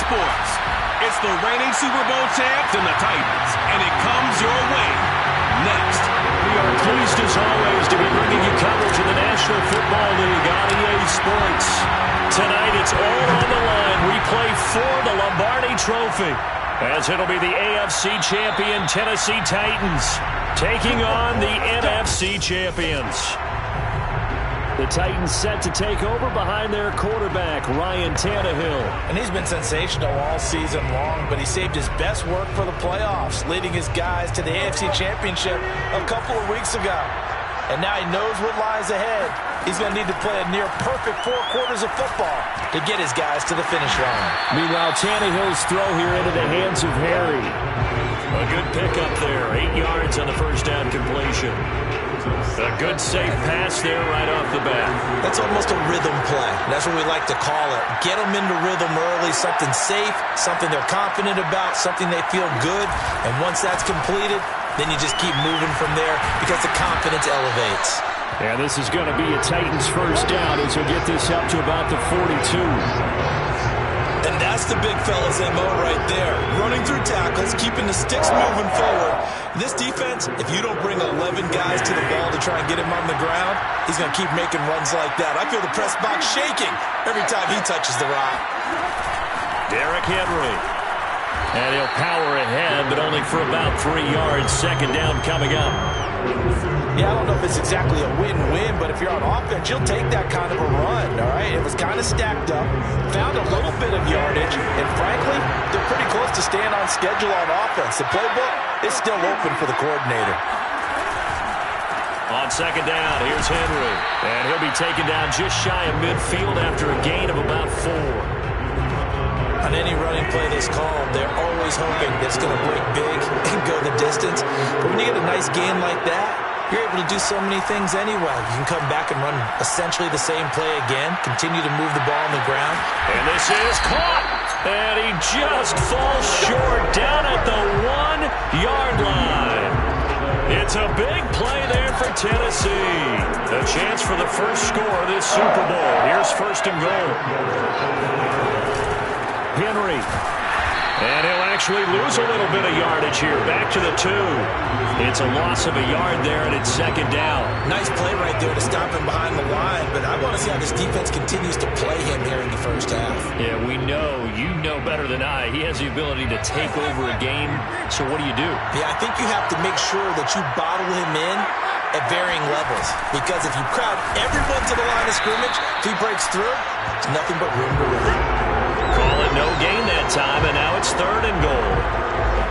sports. It's the reigning Super Bowl champs and the Titans, and it comes your way next. We are pleased as always to be bringing you coverage of the National Football League on EA Sports. Tonight it's all on the line. We play for the Lombardi Trophy, as it'll be the AFC champion Tennessee Titans taking on the NFC champions. The Titans set to take over behind their quarterback, Ryan Tannehill. And he's been sensational all season long, but he saved his best work for the playoffs, leading his guys to the AFC Championship a couple of weeks ago. And now he knows what lies ahead. He's going to need to play a near-perfect 4 quarters of football to get his guys to the finish line. Meanwhile, Tannehill's throw here into the hands of Harry. A good pickup there, 8 yards on the first down completion. A good safe pass there right off the bat. That's almost a rhythm play. That's what we like to call it. Get them into rhythm early, something safe, something they're confident about, something they feel good. And once that's completed, then you just keep moving from there because the confidence elevates. And this is going to be a Titans first down as he'll get this up to about the 42. And that's the big fella's MO right there. Running through tackles, keeping the sticks moving forward. This defense, if you don't bring 11 guys to the ball to try and get him on the ground, he's going to keep making runs like that. I feel the press box shaking every time he touches the rock. Derrick Henry. And he'll power ahead, but only for about 3 yards. Second down coming up. Yeah, I don't know if it's exactly a win-win, but if you're on offense, you'll take that kind of a run, all right? It was kind of stacked up, found a little bit of yardage, and frankly, they're pretty close to staying on schedule on offense. The playbook is still open for the coordinator. On second down, here's Henry. And he'll be taken down just shy of midfield after a gain of about 4. On any running play that's called, they're always hoping that it's going to break big and go the distance. But when you get a nice gain like that, you're able to do so many things anyway. You can come back and run essentially the same play again, continue to move the ball on the ground. And this is caught. And he just falls short down at the 1-yard line. It's a big play there for Tennessee. A chance for the first score of this Super Bowl. Here's first and goal. Henry. And he'll actually lose a little bit of yardage here. Back to the 2. It's a loss of a yard there, and it's second down. Nice play right there to stop him behind the line, but I want to see how this defense continues to play him here in the first half. Yeah, we know. You know better than I. He has the ability to take over a game, so what do you do? Yeah, I think you have to make sure that you bottle him in at varying levels, because if you crowd everyone to the line of scrimmage, if he breaks through, it's nothing but room to run. Call it no gain that time, and now it's third and goal.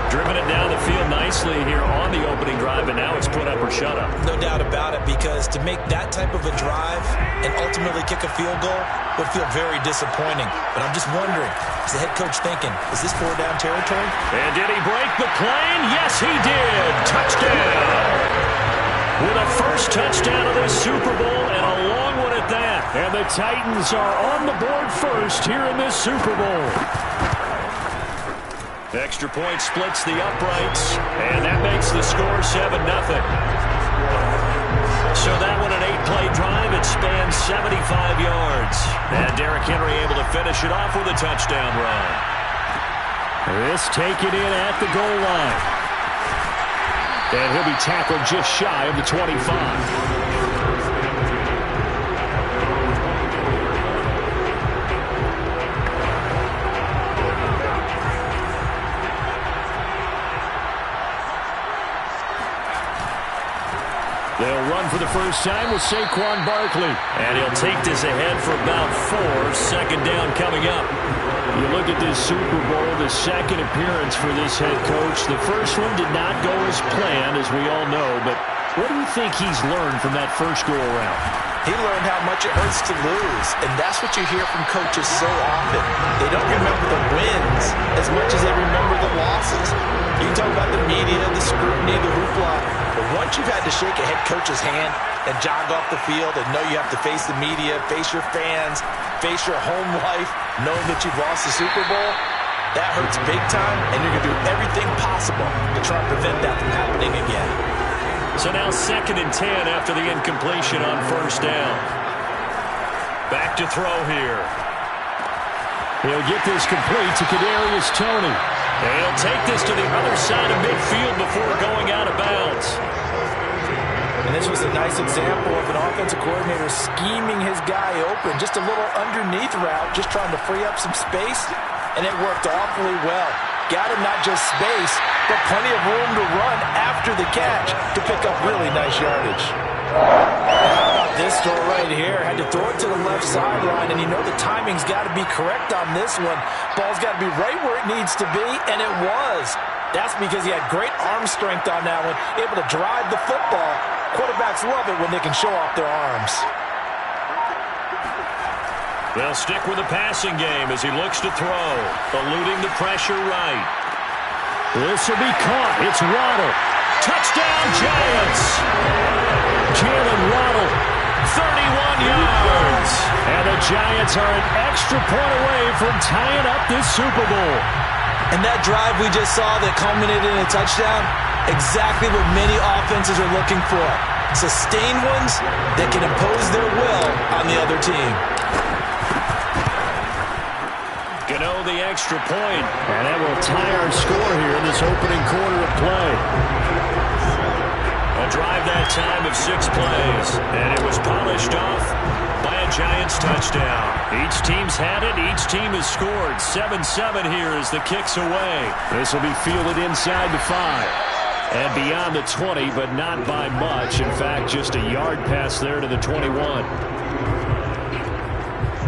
Driven it down the field nicely here on the opening drive, and now it's put up or shut up. No doubt about it, because to make that type of a drive and ultimately kick a field goal would feel very disappointing. But I'm just wondering, is the head coach thinking, is this 4-down territory? And did he break the plane? Yes, he did. Touchdown. With a first touchdown of this Super Bowl, and a long one at that. And the Titans are on the board first here in this Super Bowl. Extra point splits the uprights, and that makes the score 7-0. So that one, an 8-play drive. It spans 75 yards. And Derrick Henry able to finish it off with a touchdown run. This taken in at the goal line. And he'll be tackled just shy of the 25. They'll run for the first time with Saquon Barkley. And he'll take this ahead for about 4. Second down coming up. You look at this Super Bowl, the second appearance for this head coach. The first one did not go as planned, as we all know. But what do you think he's learned from that first go-around? He learned how much it hurts to lose, and that's what you hear from coaches so often. They don't remember the wins as much as they remember the losses. You can talk about the media, the scrutiny, the hoopla, but once you've had to shake a head coach's hand and jog off the field and know you have to face the media, face your fans, face your home life, knowing that you've lost the Super Bowl, that hurts big time, and you're going to do everything possible to try and prevent that from happening again. So now 2nd and 10 after the incompletion on first down. Back to throw here. He'll get this complete to Kadarius Toney. And he'll take this to the other side of midfield before going out of bounds. And this was a nice example of an offensive coordinator scheming his guy open. Just a little underneath route, just trying to free up some space, and it worked awfully well. Got him not just space, but plenty of room to run after the catch to pick up really nice yardage. How about this throw right here? Had to throw it to the left sideline, and you know the timing's got to be correct on this one. Ball's got to be right where it needs to be, and it was. That's because he had great arm strength on that one, able to drive the football. Quarterbacks love it when they can show off their arms. They'll stick with the passing game as he looks to throw, eluding the pressure right. This will be caught. It's Waddle. Touchdown, Giants. Jalen Waddle, 31 yards. And the Giants are an extra point away from tying up this Super Bowl. And that drive we just saw that culminated in a touchdown, exactly what many offenses are looking for. Sustained ones that can impose their will on the other team. Gano the extra point, and that will tie our score here in this opening quarter of play. A drive that time of 6 plays, and it was polished off by a Giants touchdown. Each team's had it. Each team has scored. 7-7 here as the kick's away. This will be fielded inside the 5 and beyond the 20, but not by much. In fact, just a yard pass there to the 21.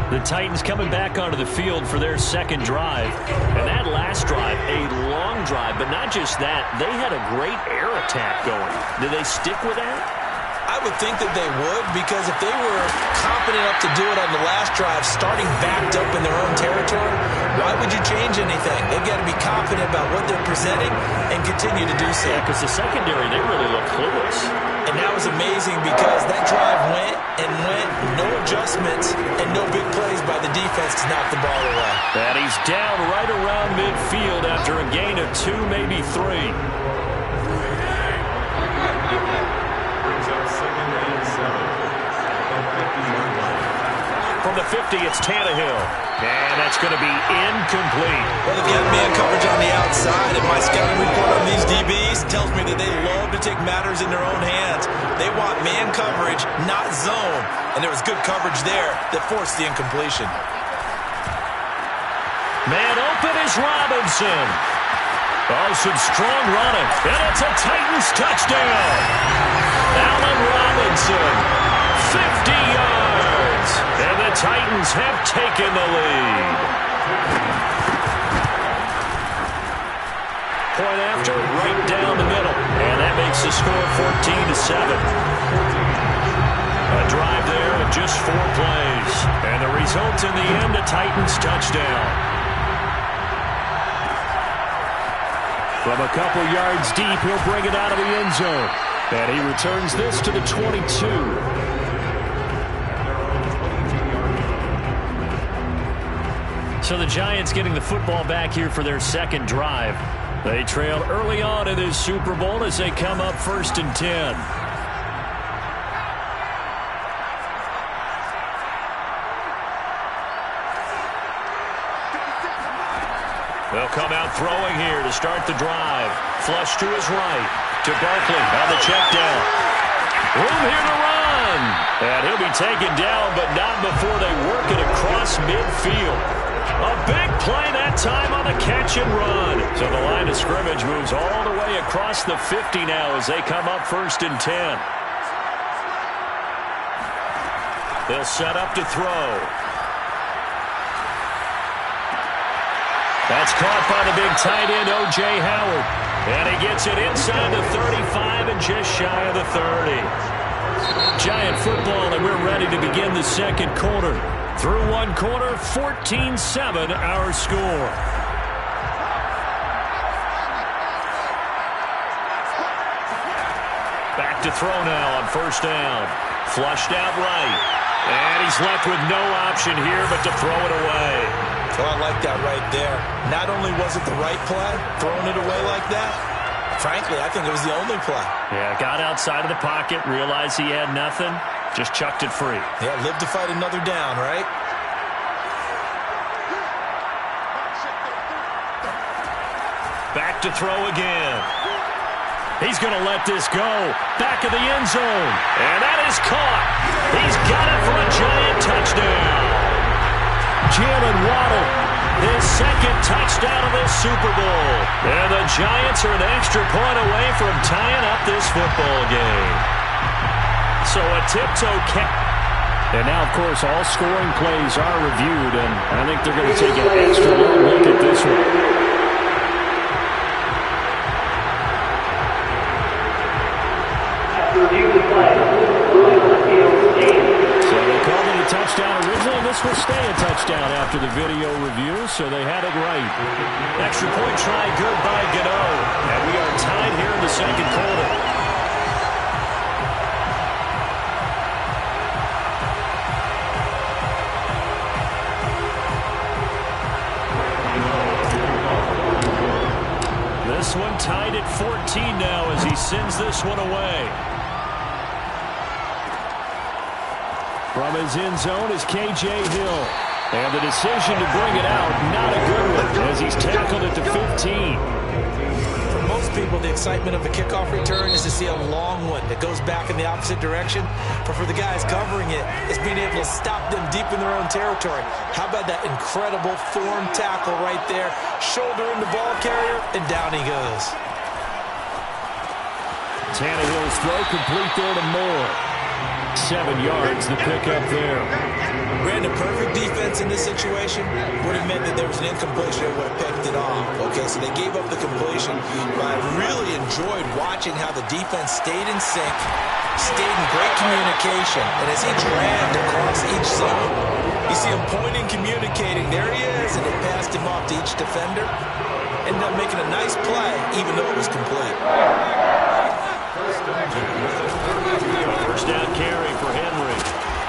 The Titans coming back onto the field for their second drive. And that last drive, a long drive, but not just that. They had a great air attack going. Did they stick with that? I would think that they would, because if they were confident enough to do it on the last drive, starting backed up in their own territory, why would you change anything? They've got to be confident about what they're presenting and continue to do so. Yeah, because the secondary, they really look clueless. And that was amazing because that drive went and went, no adjustments, and no big plays by the defense to knock the ball away. And he's down right around midfield after a gain of 2, maybe 3. From the 50, it's Tannehill. And that's going to be incomplete. Well, they've got man coverage on the outside, and my scouting report on these DBs tells me that they love to take matters in their own hands. They want man coverage, not zone. And there was good coverage there that forced the incompletion. Man open is Robinson. Oh, some strong running. And it's a Titans touchdown. Allen Robinson, 50 yards. And the Titans have taken the lead. Point after, right down the middle. And that makes the score 14-7. A drive there of just 4 plays. And the result in the end, a Titans touchdown. From a couple yards deep, he'll bring it out of the end zone. And he returns this to the 22. So the Giants getting the football back here for their second drive. They trailed early on in this Super Bowl as they come up 1st and 10. They'll come out throwing here to start the drive. Flush to his right. To Barkley on the check down. Room here to run. And he'll be taken down, but not before they work it across midfield. A big play that time on the catch and run. So the line of scrimmage moves all the way across the 50 now as they come up 1st and 10. They'll set up to throw. That's caught by the big tight end, O.J. Howard. And he gets it inside the 35 and just shy of the 30. Giant football, and we're ready to begin the second quarter. Through one quarter, 14-7 our score. Back to throw now on 1st down. Flushed out right. And he's left with no option here but to throw it away. Oh, I like that right there. Not only was it the right play, throwing it away like that, frankly, I think it was the only play. Yeah, got outside of the pocket, realized he had nothing, just chucked it free. Yeah, live to fight another down, right? Back to throw again. He's going to let this go. Back of the end zone. And that is caught. He's got it for a Giant touchdown. Jalen Waddle, his second touchdown of this Super Bowl. And the Giants are an extra point away from tying up this football game. So a tiptoe catch. And now, of course, all scoring plays are reviewed, and I think they're going to take an extra long look at this one. So they called it a touchdown originally. This will stay a touchdown after the video review, so they had it right. Extra point try, good by Gano. And we are tied here in the second quarter. This one tied at 14 now as he sends this one away. From his end zone is K.J. Hill. And the decision to bring it out, not a good one, as he's tackled at the 15. For most people, the excitement of a kickoff return is to see a long one that goes back in the opposite direction. But for the guys covering it, it's being able to stop them deep in their own territory. How about that incredible form tackle right there? Shoulder in the ball carrier, and down he goes. Tannehill's throw complete there to Moore. 7 yards, the pickup there. Brandon, perfect defense in this situation would have meant that there was an incompletion and would have picked it off. Okay, so they gave up the completion, but I really enjoyed watching how the defense stayed in sync, stayed in great communication, and as he dragged across each zone, you see him pointing, communicating, there he is, and they passed him off to each defender. Ended up making a nice play, even though it was complete. First down carry for Henry.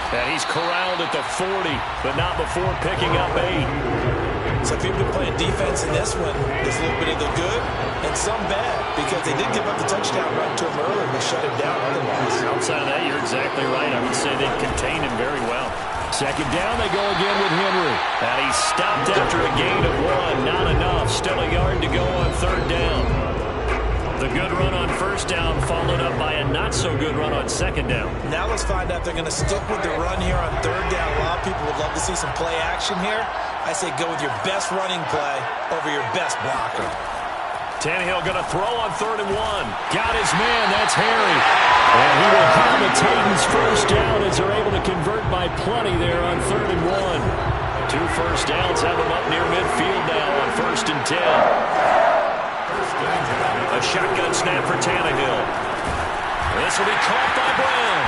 And he's corralled at the 40, but not before picking up 8. So if you've been playing defense in this one, there's a little bit of the good and some bad, because they did give up the touchdown run to him early and we shut him down otherwise. Outside of that, you're exactly right. I would say they contained him very well. Second down, they go again with Henry. And he stopped after a gain of 1. Not enough. Still a yard to go on third down. The good run on first down followed up by a not-so-good run on second down. Now let's find out if they're going to stick with the run here on third down. A lot of people would love to see some play action here. I say go with your best running play over your best blocker. Tannehill going to throw on 3rd and 1. Got his man. That's Harry. And he will have the Titans first down as they're able to convert by plenty there on 3rd and 1. 2 first downs have them up near midfield now on 1st and 10. A shotgun snap for Tannehill. This will be caught by Brown.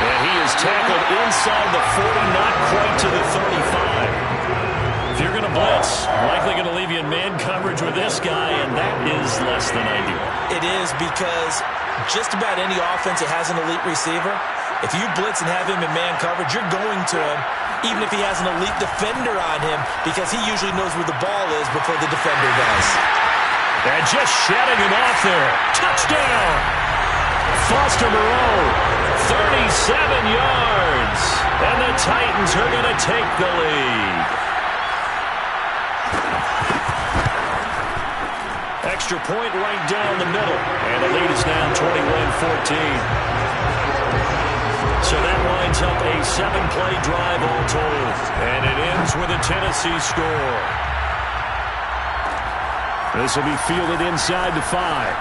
And he is tackled inside the 40, not quite to the 35. If you're going to blitz, likely going to leave you in man coverage with this guy, and that is less than ideal. It is, because just about any offense that has an elite receiver, if you blitz and have him in man coverage, you're going to him, even if he has an elite defender on him, because he usually knows where the ball is before the defender does. And just shedding him off there. Touchdown! Foster Moreau, 37 yards. And the Titans are going to take the lead. Extra point right down the middle. And the lead is now 21-14. So that lines up a 7-play drive all told. And it ends with a Tennessee score. This will be fielded inside the 5.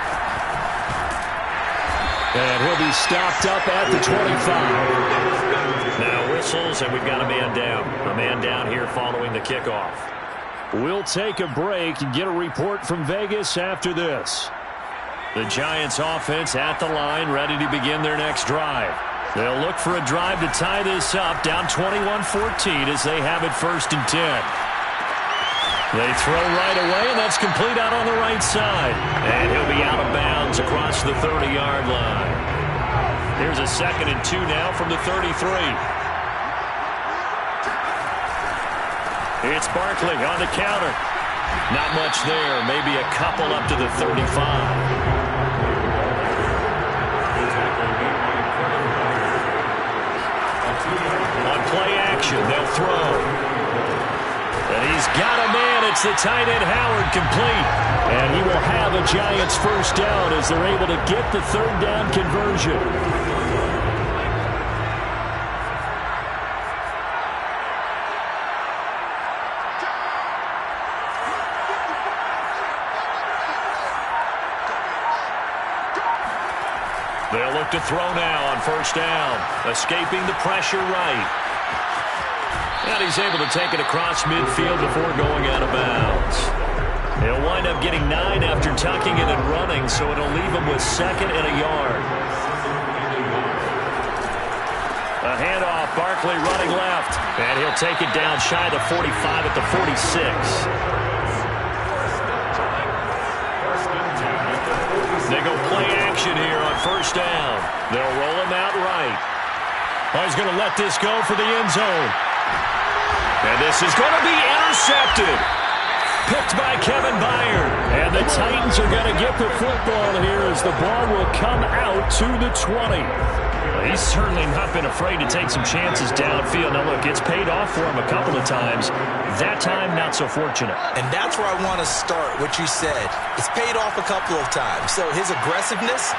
And he'll be stopped up at the 25. Now whistles, and we've got a man down. A man down here following the kickoff. We'll take a break and get a report from Vegas after this. The Giants offense at the line, ready to begin their next drive. They'll look for a drive to tie this up, down 21-14 as they have it 1st and 10. They throw right away, and that's complete out on the right side. And he'll be out of bounds across the 30-yard line. Here's a 2nd and 2 now from the 33. It's Barkley on the counter. Not much there, maybe a couple up to the 35. On play action, they'll throw. And He's got a man. It's the tight end, Howard, complete. And he will have a Giants first down as they're able to get the third down conversion. They'll look to throw now on first down. Escaping the pressure right. And he's able to take it across midfield before going out of bounds. He'll wind up getting 9 after tucking it and running, so it'll leave him with 2nd and a yard. A handoff, Barkley running left. And he'll take it down shy of the 45 at the 46. They go play action here on first down. They'll roll him out right. Oh, he's going to let this go for the end zone. And this is going to be intercepted. Picked by Kevin Byard. And the Titans are going to get the football here as the ball will come out to the 20. He's certainly not been afraid to take some chances downfield. Now, look, it's paid off for him a couple of times. That time, not so fortunate. And that's where I want to start, what you said. It's paid off a couple of times. So his aggressiveness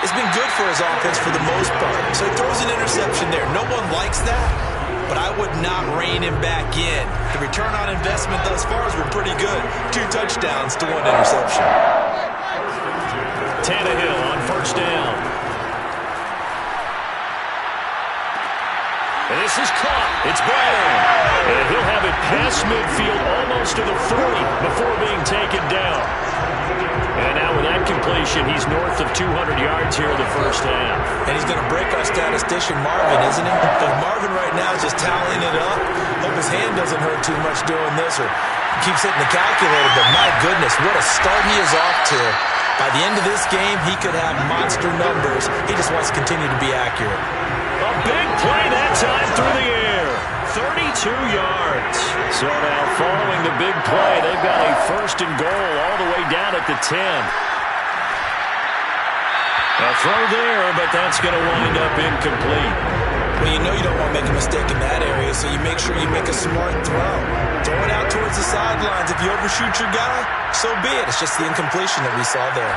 has been good for his offense for the most part. So he throws an interception there. No one likes that, but I would not rein him back in. The return on investment thus far has been pretty good. 2 touchdowns to 1 interception. Tannehill on first down. And this is caught. It's Brown. And he'll have it past midfield almost to the 40 before being taken down. And now with that completion, he's north of 200 yards here in the first half. And he's going to break our statistician Marvin, isn't he? But Marvin right now is just tallying it up. Hope his hand doesn't hurt too much doing this or keeps hitting the calculator. But my goodness, what a start he is off to. By the end of this game, he could have monster numbers. He just wants to continue to be accurate. A big play that time through the air. 32 yards. So now following the big play, they've got a first and goal all the way down at the 10. A throw there, but that's going to wind up incomplete. Well, you know you don't want to make a mistake in that area, so you make sure you make a smart throw. Throw it out towards the sidelines. If you overshoot your guy, so be it. It's just the incompletion that we saw there.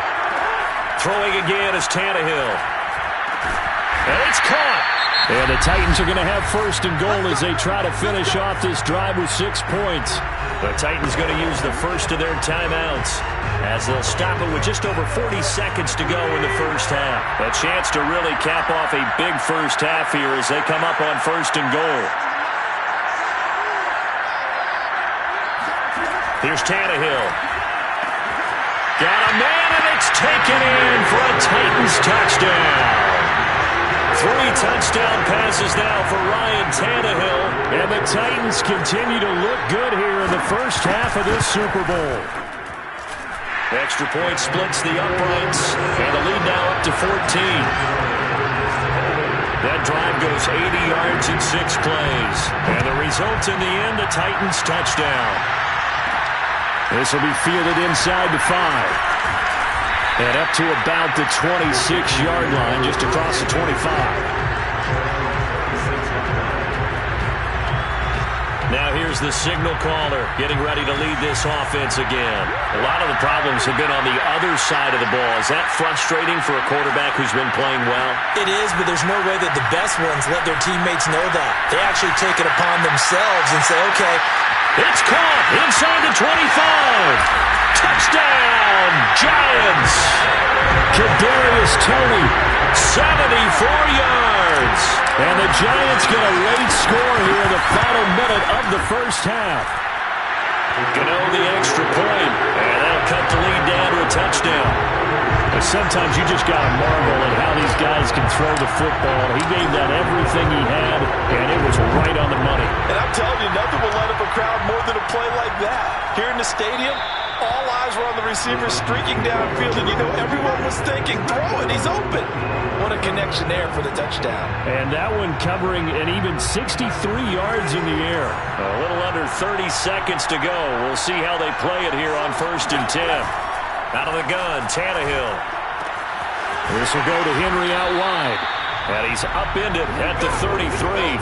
Throwing again is Tannehill. And it's caught. And the Titans are going to have first and goal as they try to finish off this drive with 6 points. The Titans going to use the first of their timeouts as they'll stop it with just over 40 seconds to go in the first half. A chance to really cap off a big first half here as they come up on first and goal. Here's Tannehill. Got a man, and it's taken in for a Titans touchdown. 3 touchdown passes now for Ryan Tannehill. And the Titans continue to look good here in the first half of this Super Bowl. Extra point splits the uprights. And the lead now up to 14. That drive goes 80 yards in 6 plays. And the result in the end, a Titans touchdown. This will be fielded inside the 5. And up to about the 26-yard line, just across the 25. Now here's the signal caller getting ready to lead this offense again. A lot of the problems have been on the other side of the ball. Is that frustrating for a quarterback who's been playing well? It is, but there's no way that the best ones let their teammates know that. They actually take it upon themselves and say, okay. It's caught inside the 25. Touchdown, Giants! Kadarius Toney, 74 yards. And the Giants get a late score here in the final minute of the first half. Gano the extra point, and that'll cut the lead down to a touchdown. But sometimes you just got to marvel at how these guys can throw the football. He gave that everything he had, and it was right on the money. And I'm telling you, nothing will light up a crowd more than a play like that. Here in the stadium, all eyes were on the receiver streaking downfield, and you know everyone was thinking, throw it, he's open. What a connection there for the touchdown. And that one covering an even 63 yards in the air. A little under 30 seconds to go. We'll see how they play it here on 1st and 10. Out of the gun, Tannehill. This will go to Henry out wide. And he's upended at the 33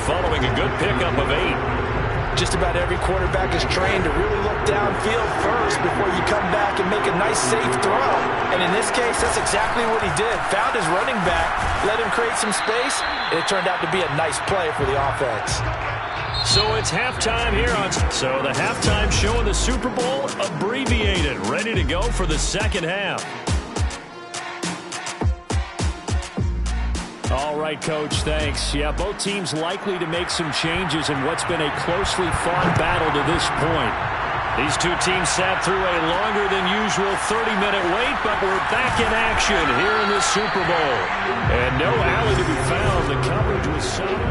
following a good pickup of 8. Just about every quarterback is trained to really look downfield first before you come back and make a nice, safe throw. And in this case, that's exactly what he did. Found his running back, let him create some space, and it turned out to be a nice play for the offense. So it's halftime here on... So the halftime show in the Super Bowl, abbreviated, ready to go for the second half. All right, Coach, thanks. Yeah, both teams likely to make some changes in what's been a closely fought battle to this point. These two teams sat through a longer than usual 30-minute wait, but we're back in action here in the Super Bowl. And no alley to be found. The coverage was solid.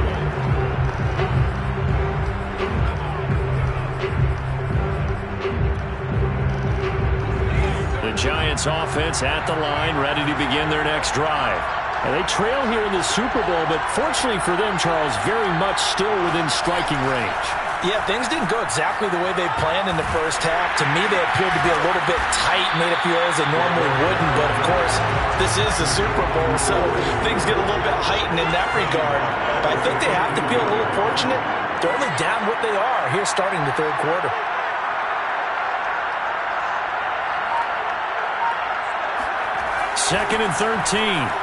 The Giants offense at the line, ready to begin their next drive. And they trail here in the Super Bowl, but fortunately for them, Charles, very much still within striking range. Yeah, things didn't go exactly the way they planned in the first half. To me, they appeared to be a little bit tight, made it feel as they normally wouldn't. But, of course, this is the Super Bowl, so things get a little bit heightened in that regard. But I think they have to feel a little fortunate. They're only down what they are here starting the third quarter. Second and 13.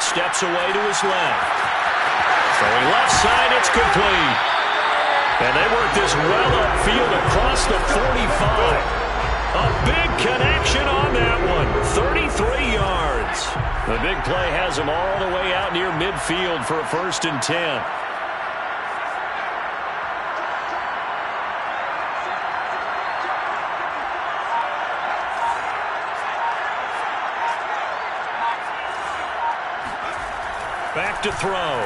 Steps away to his left. Throwing left side, it's complete. And they work this well upfield across the 45. A big connection on that one. 33 yards. The big play has him all the way out near midfield for a 1st and 10. Back to throw.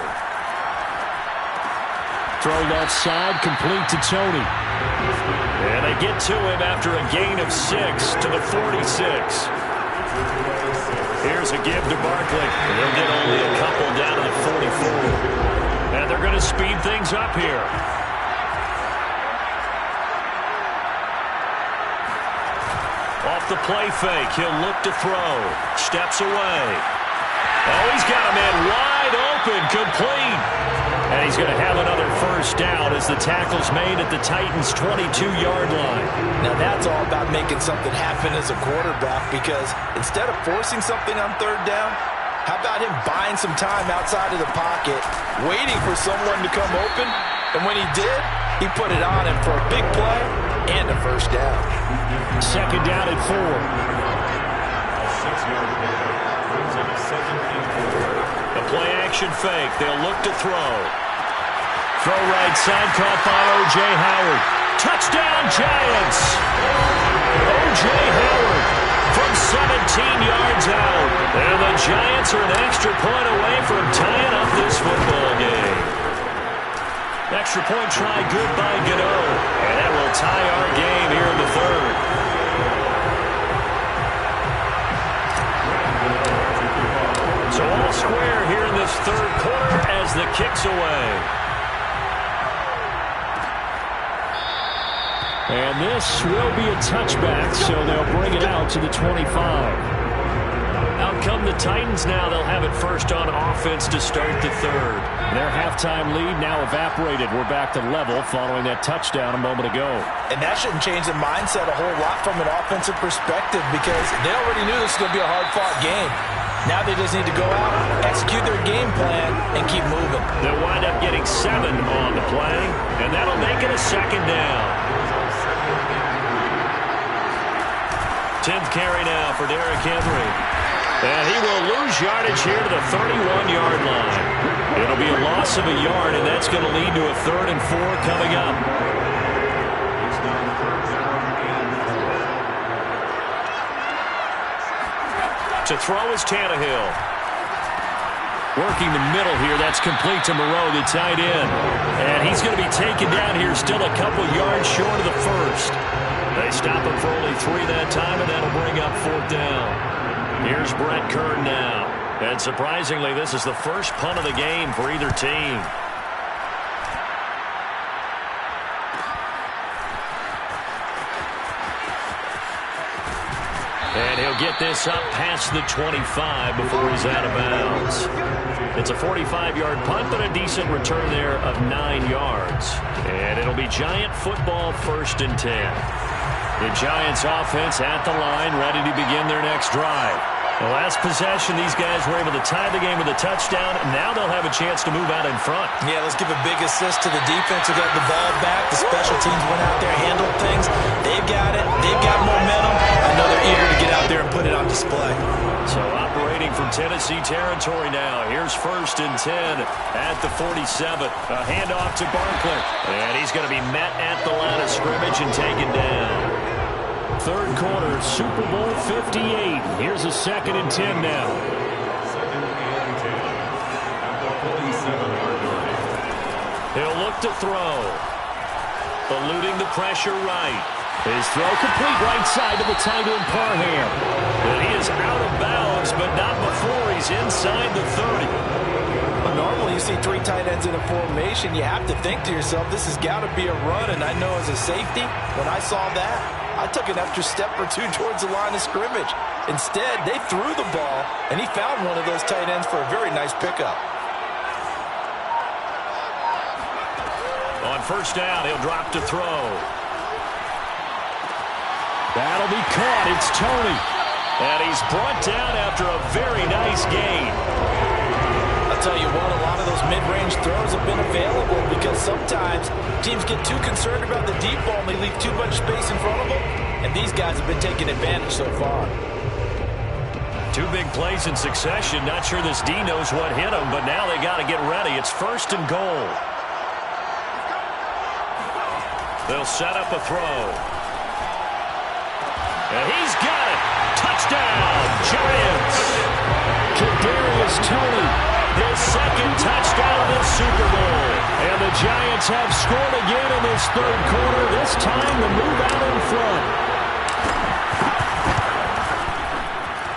Throw left side, complete to Tony. And they get to him after a gain of 6 to the 46. Here's a give to Barkley. And they'll get only a couple down to the 44. And they're going to speed things up here. Off the play fake, he'll look to throw. Steps away. Oh, he's got a man wide open, complete. And he's going to have another 1st down as the tackle's made at the Titans' 22-yard line. Now that's all about making something happen as a quarterback, because instead of forcing something on 3rd down, how about him buying some time outside of the pocket, waiting for someone to come open, and when he did, he put it on him for a big play and a 1st down. 2nd down at 4. The play-action fake. They'll look to throw. Throw right side, caught by O.J. Howard. Touchdown, Giants! O.J. Howard from 17 yards out. And the Giants are an extra point away from tying up this football game. Extra point try good by Gano. And that will tie our game here in the 3rd. So all square here in this 3rd quarter as the kick's away. And this will be a touchback, so they'll bring it out to the 25. Out come the Titans now. They'll have it first on offense to start the 3rd. Their halftime lead now evaporated. We're back to level following that touchdown a moment ago. And that shouldn't change the mindset a whole lot from an offensive perspective, because they already knew this was going to be a hard-fought game. Now they just need to go out, execute their game plan, and keep moving. They'll wind up getting 7 on the play, and that'll make it a 2nd down. 10th carry now for Derrick Henry. And he will lose yardage here to the 31-yard line. It'll be a loss of a yard, and that's going to lead to a 3rd and 4 coming up. To throw is Tannehill. Working the middle here. That's complete to Moreau, the tight end. And he's going to be taken down here, still a couple yards short of the 1st. They stop him for only 3 that time, and that'll bring up 4th down. Here's Brett Kern now. And surprisingly, this is the first punt of the game for either team. And he'll get this up past the 25 before he's out of bounds. It's a 45-yard punt, but a decent return there of 9 yards. And it'll be Giant football, 1st and 10. The Giants offense at the line, ready to begin their next drive. The last possession, these guys were able to tie the game with a touchdown, and now they'll have a chance to move out in front. Yeah, let's give a big assist to the defense who got the ball back. The special teams went out there, handled things. They've got it. They've got momentum. I know they're eager to get out there and put it on display. So operating from Tennessee territory now. Here's 1st and 10 at the 47. A handoff to Barkley. And he's going to be met at the line of scrimmage and taken down. 3rd quarter, Super Bowl 58. Here's a 2nd and 10 now. He'll look to throw. Eluding the pressure right. His throw complete right side to the tight end Parham. And he is out of bounds, but not before he's inside the 30. Normally you see 3 tight ends in a formation. You have to think to yourself, this has got to be a run. And I know as a safety, when I saw that, I took an extra step or 2 towards the line of scrimmage. Instead, they threw the ball, and he found one of those tight ends for a very nice pickup. On 1st down, he'll drop to throw. That'll be caught. It's Tony. And he's brought down after a very nice gain. I'll tell you what, a lot of those mid-range throws have been available because sometimes teams get too concerned about the deep ball and they leave too much space in front of them. And these guys have been taking advantage so far. 2 big plays in succession. Not sure this D knows what hit him, but now they got to get ready. It's 1st and goal. They'll set up a throw. And he's got it. Touchdown, Giants. Kadarius Toney, his 2nd touchdown of the Super Bowl. And the Giants have scored again in this 3rd quarter. This time the move out in front.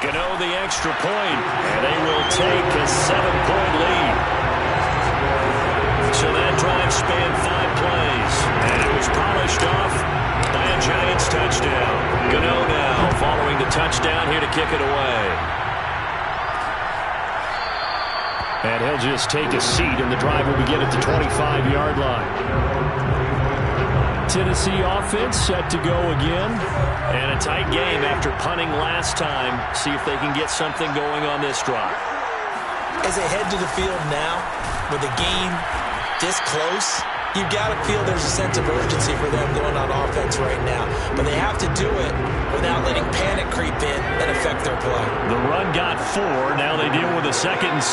Gano the extra point, and they will take a 7-point lead. So that drive spanned 5 plays, and it was polished off by a Giants touchdown. Gano now following the touchdown here to kick it away. And he'll just take a seat, and the drive will begin at the 25-yard line. Tennessee offense set to go again. And a tight game after punting last time. See if they can get something going on this drive. As they head to the field now, with the game this close, you've got to feel there's a sense of urgency for them going on offense right now. But they have to do it without letting panic creep in and affect their play. The run got 4. Now they deal with a 2nd and 6.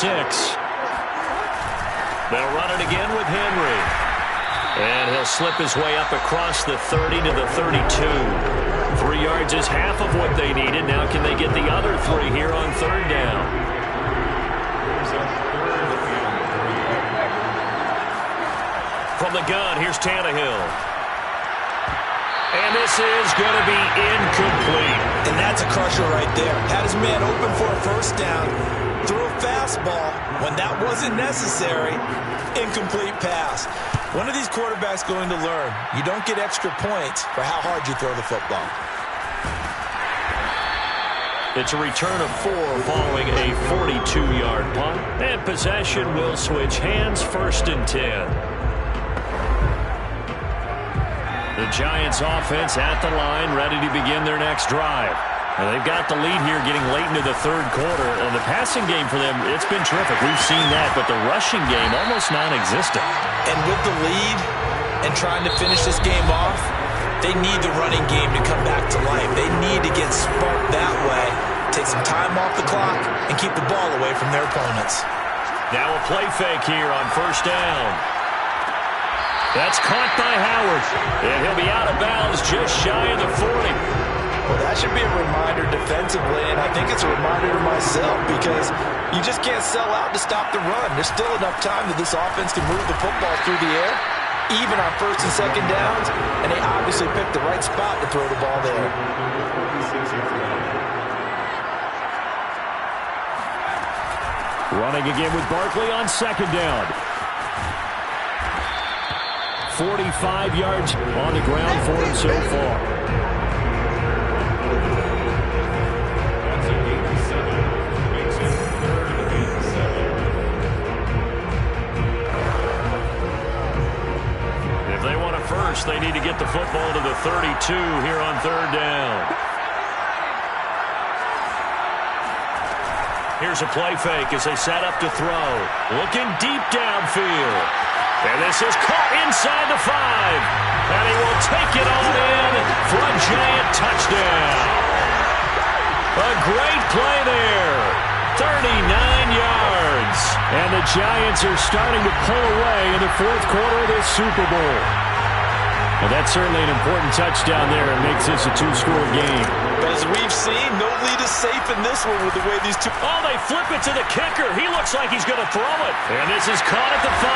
They'll run it again with Henry. And he'll slip his way up across the 30 to the 32. 3 yards is half of what they needed. Now can they get the other 3 here on 3rd down? From the gun, here's Tannehill. And this is going to be incomplete. And that's a crusher right there. Had his man open for a 1st down. Threw a fastball when that wasn't necessary. Incomplete pass. One of these quarterbacks going to learn, you don't get extra points for how hard you throw the football. It's a return of 4 following a 42-yard punt. And possession will switch hands, 1st and 10. The Giants offense at the line, ready to begin their next drive. And they've got the lead here getting late into the 3rd quarter. And the passing game for them, it's been terrific. We've seen that, but the rushing game almost non-existent. And with the lead and trying to finish this game off, they need the running game to come back to life. They need to get sparked that way, take some time off the clock, and keep the ball away from their opponents. Now a play fake here on 1st down. That's caught by Howard. And he'll be out of bounds just shy of the 40. Well, that should be a reminder defensively, and I think it's a reminder to myself because you just can't sell out to stop the run. There's still enough time that this offense can move the football through the air, even on 1st and 2nd downs, and they obviously picked the right spot to throw the ball there. Running again with Barkley on 2nd down. 45 yards on the ground for him so far. first. They need to get the football to the 32 here on third down. Here's a play fake as they set up to throw. Looking deep downfield. And this is caught inside the 5. And he will take it on in for a giant touchdown. A great play there. 39 yards. And the Giants are starting to pull away in the fourth quarter of this Super Bowl. Well, that's certainly an important touchdown there. It makes this a 2-score game. But as we've seen, no lead is safe in this one with the way these two... Oh, they flip it to the kicker. He looks like he's going to throw it. And this is caught at the 5.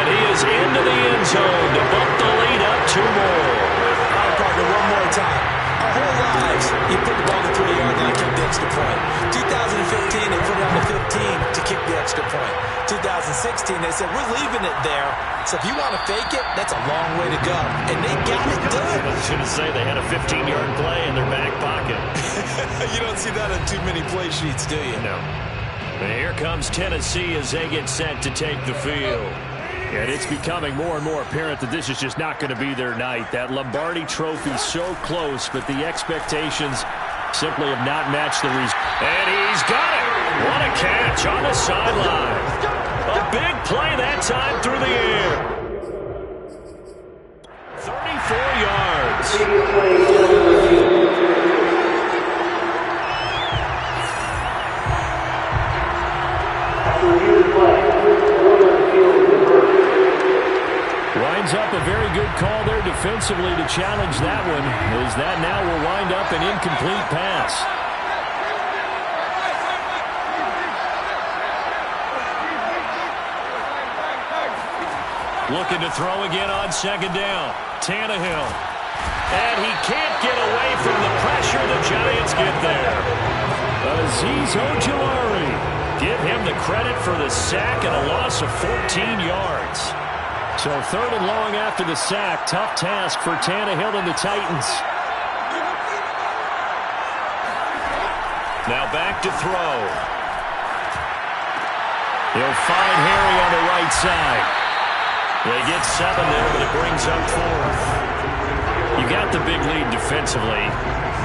And he is into the end zone to bump the lead up 2 more. All right, partner, one more time. Our whole lives, you put the ball to the 3-yard line, kick the extra point. 2015, they put it on the 15 to kick the extra point. 2016, they said, we're leaving it there. So if you want to fake it, that's a long way to go. And they got it done. I was going to say they had a 15-yard play in their back pocket. You don't see that on too many play sheets, do you? No. And here comes Tennessee as they get set to take the field. And it's becoming more and more apparent that this is just not going to be their night. That Lombardi Trophy so close, but the expectations simply have not matched the result. And he's got it. What a catch on the sideline. A big play that time through the air. 34 yards. Winds up a very good call there defensively to challenge that one, as that now will wind up an incomplete pass. Looking to throw again on second down. Tannehill. And he can't get away from the pressure. The Giants get there. Azeez Ojulari. Give him the credit for the sack and a loss of 14 yards. So third and long after the sack. Tough task for Tannehill and the Titans. Now back to throw. He'll find Harry on the right side. They get 7 there, but it brings up 4th. You got the big lead defensively.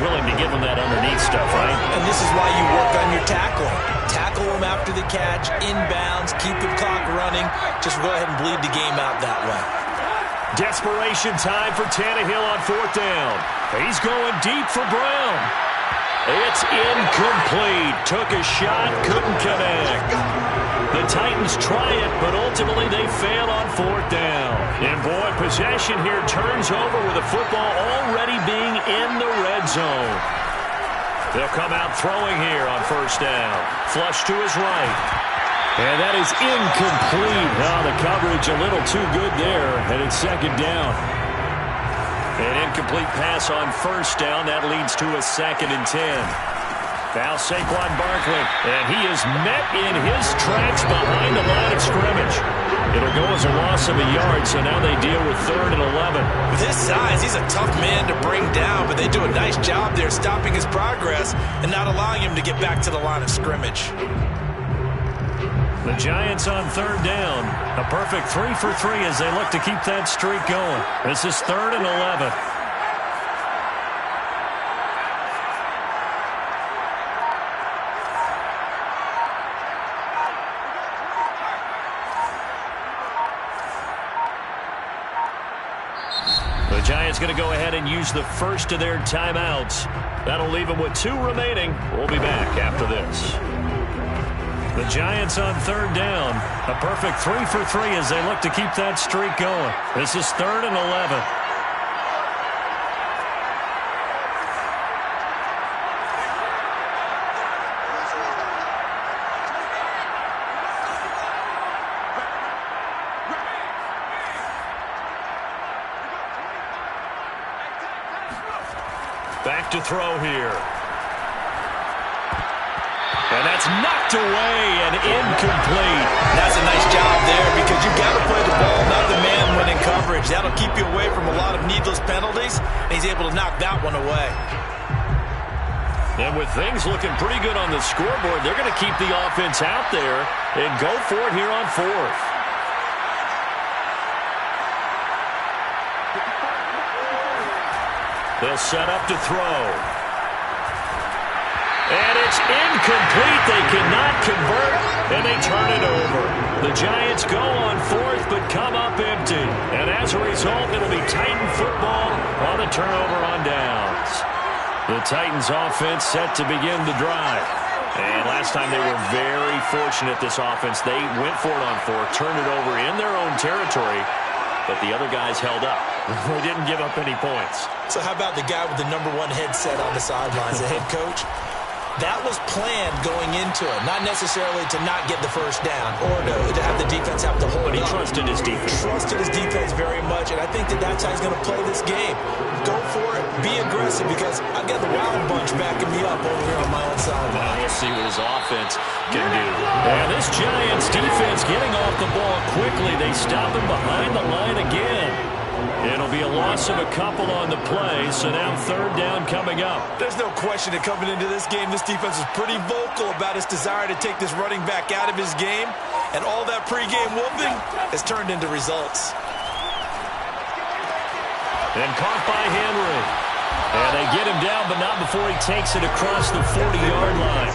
Willing to give them that underneath stuff, right? And this is why you work on your tackling. Tackle them after the catch, inbounds, keep the clock running. Just go ahead and bleed the game out that way. Desperation time for Tannehill on 4th down. He's going deep for Brown. It's incomplete. Took a shot, couldn't connect. The Titans try it, but ultimately they fail on 4th down. And boy, possession here turns over with the football already being in the red zone. They'll come out throwing here on 1st down. Flush to his right. And that is incomplete. Now the coverage a little too good there, and it's 2nd down. An incomplete pass on 1st down. That leads to a 2nd and 10. Now Saquon Barkley, and he is met in his tracks behind the line of scrimmage. It'll go as a loss of a yard, so now they deal with 3rd and 11. With his size, he's a tough man to bring down, but they do a nice job there stopping his progress and not allowing him to get back to the line of scrimmage. The Giants on 3rd down. A perfect 3 for 3 as they look to keep that streak going. This is 3rd and 11. The Giants going to go ahead and use the first of their timeouts. That'll leave them with 2 remaining. We'll be back after this. The Giants on 3rd down. A perfect 3 for 3 as they look to keep that streak going. This is 3rd and 11. Back to throw here. And that's knocked away and incomplete. That's a nice job there because you've got to play the ball, not the man when in coverage. That'll keep you away from a lot of needless penalties, and he's able to knock that one away. And with things looking pretty good on the scoreboard, they're going to keep the offense out there and go for it here on 4th. They'll set up to throw. And it's incomplete. They cannot convert, and they turn it over. The Giants go on fourth, but come up empty. And as a result, it'll be Titan football on the turnover on downs. The Titans offense set to begin the drive. And last time they were very fortunate, this offense. They went for it on fourth, turned it over in their own territory, but the other guys held up. They didn't give up any points. So how about the guy with the #1 headset on the sidelines, the head coach? That was planned going into it, not necessarily to not get the first down or to have the defense have to hold But he up. trusted his defense. Trusted his defense very much, and I think that's how he's going to play this game. Go for it, be aggressive, because I've got the Wild Bunch backing me up over here on my own sideline. Now we'll see what his offense can do. And this Giants defense getting off the ball quickly. They stop him behind the line again. It'll be a loss of a couple on the play, so now third down coming up. There's no question that coming into this game, this defense is pretty vocal about its desire to take this running back out of his game, and all that pregame whooping has turned into results. And caught by Henry. And they get him down, but not before he takes it across the 40-yard line.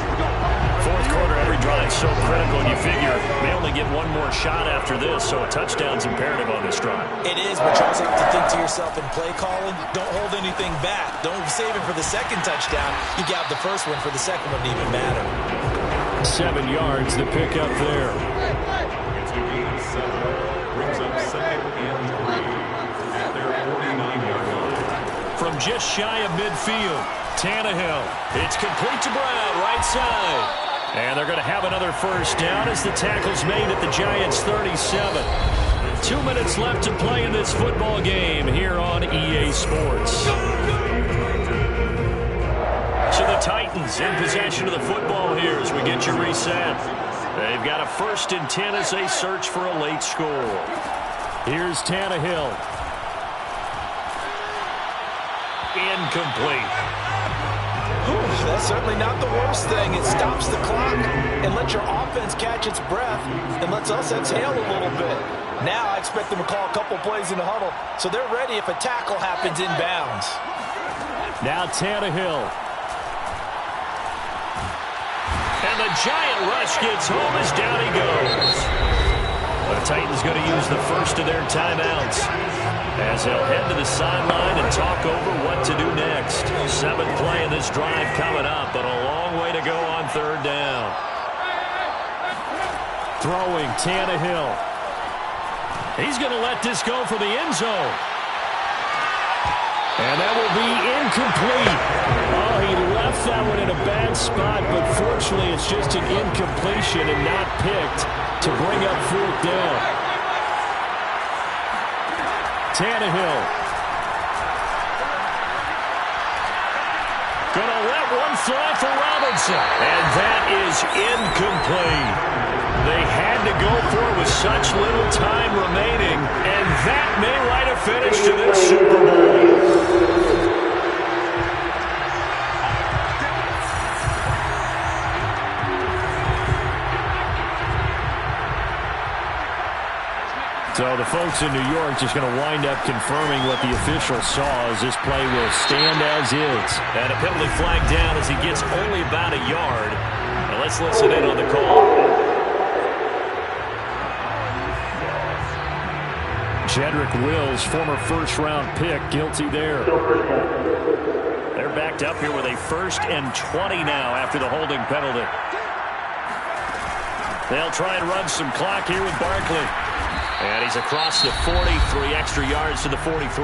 Fourth quarter, every drive so critical, and you figure they only get one more shot after this, so a touchdown's imperative on this drive. It is, but you also have to think to yourself in play calling, don't hold anything back. Don't save it for the second touchdown. You got the first one for the second one to even matter. 7 yards, the pickup there. It's a gain of 7. Brings up 2nd and 3 at their 49-yard line. From just shy of midfield, Tannehill. It's complete to Brown, right side. And they're going to have another first down as the tackle's made at the Giants' 37. 2 minutes left to play in this football game here on EA Sports. So the Titans in possession of the football here as we get you reset. They've got a 1st and 10 as they search for a late score. Here's Tannehill. Incomplete. That's certainly not the worst thing. It stops the clock and lets your offense catch its breath and lets us exhale a little bit. Now I expect them to call a couple plays in the huddle, so they're ready if a tackle happens inbounds. Now Tannehill. And the giant rush gets home as down he goes. The Titans going to use the first of their timeouts as they'll head to the sideline and talk over what to do next. 7th play in this drive coming up, but a long way to go on third down. Throwing Tannehill. He's going to let this go for the end zone. And that will be incomplete. Oh, he left that one in a bad spot, but fortunately it's just an incompletion and not picked to bring up 4th down. Tannehill. Gonna let one fly for Robinson. And that is incomplete. They had to go for it with such little time remaining, and that may write a finish to this Super Bowl. So the folks in New York just going to wind up confirming what the official saw as this play will stand as is. And a penalty flag down as he gets only about a yard. Now let's listen in on the call. Jedrick Wills, former first-round pick, guilty there. They're backed up here with a 1st and 20 now after the holding penalty. They'll try and run some clock here with Barkley. And he's across the 40, 3 extra yards to the 43.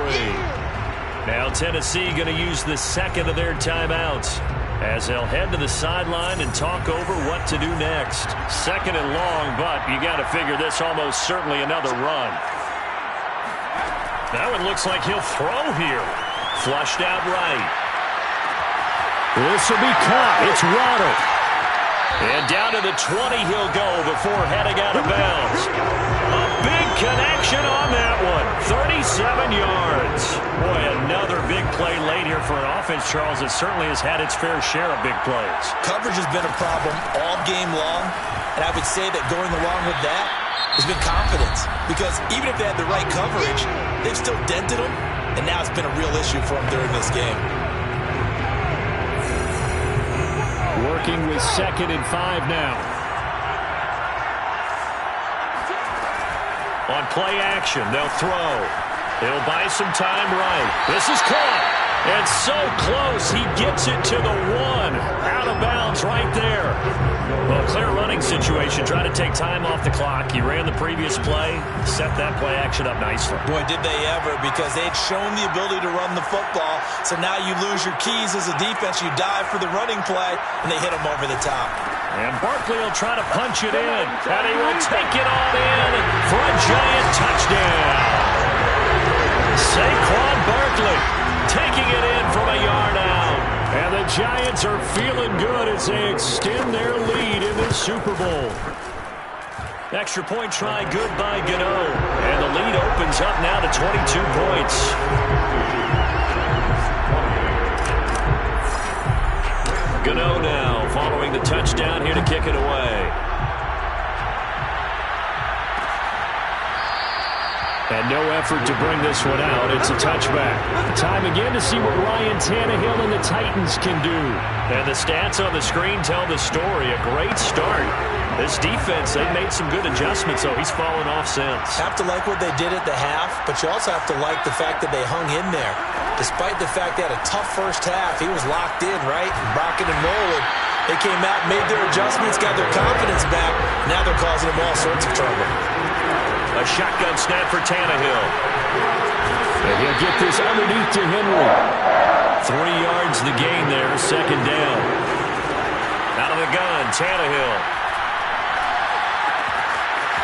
Now Tennessee going to use the 2nd of their timeouts as they'll head to the sideline and talk over what to do next. 2nd and long, but you got to figure this almost certainly another run. That one looks like he'll throw here. Flushed out right. This will be caught. It's Waddle. And down to the 20 he'll go before heading out of bounds. A big connection on that one. 37 yards. Boy, another big play late here for an offense, Charles, that certainly has had its fair share of big plays. Coverage has been a problem all game long, and I would say that going along with that has been confidence. Because even if they had the right coverage, they've still dented them and now it's been a real issue for him during this game. Working with 2nd and 5 now. On play action, they'll throw. He'll buy some time right. This is caught. And so close, he gets it to the 1. Out of bounds right there. Well, clear running situation. Trying to take time off the clock. He ran the previous play, set that play action up nicely. Boy, did they ever, because they'd shown the ability to run the football. So now you lose your keys as a defense. You dive for the running play, and they hit him over the top. And Barkley will try to punch it in. And he will take it on in for a Giant touchdown. Saquon Barkley taking it in from a yard out. And the Giants are feeling good as they extend their lead in the Super Bowl. Extra point try good by Gano. And the lead opens up now to 22 points. Gano now following the touchdown here to kick it away. And no effort to bring this one out. It's a touchback. Time again to see what Ryan Tannehill and the Titans can do. And the stats on the screen tell the story. A great start. This defense, they've made some good adjustments, so he's fallen off since. Have to like what they did at the half, but you also have to like the fact that they hung in there. Despite the fact they had a tough first half, he was locked in, right? Rocking and rolling. They came out, made their adjustments, got their confidence back. Now they're causing them all sorts of trouble. A shotgun snap for Tannehill. And he'll get this underneath to Henry. 3 yards the gain there, 2nd down. Out of the gun, Tannehill.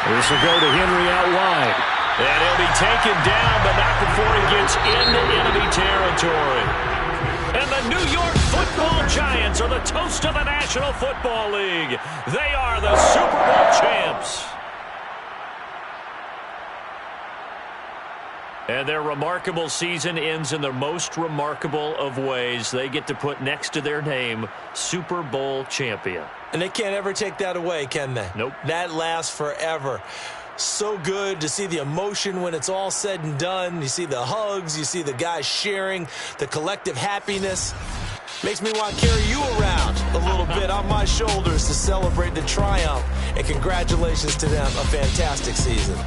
This will go to Henry out wide. And he'll be taken down, but not before he gets into enemy territory. And the New York Football Giants are the toast of the National Football League. They are the Super Bowl champs. And their remarkable season ends in the most remarkable of ways. They get to put next to their name, Super Bowl champion. And they can't ever take that away, can they? Nope. That lasts forever. So good to see the emotion when it's all said and done. You see the hugs. You see the guys sharing, the collective happiness. Makes me want to carry you around a little bit on my shoulders to celebrate the triumph. And congratulations to them. A fantastic season.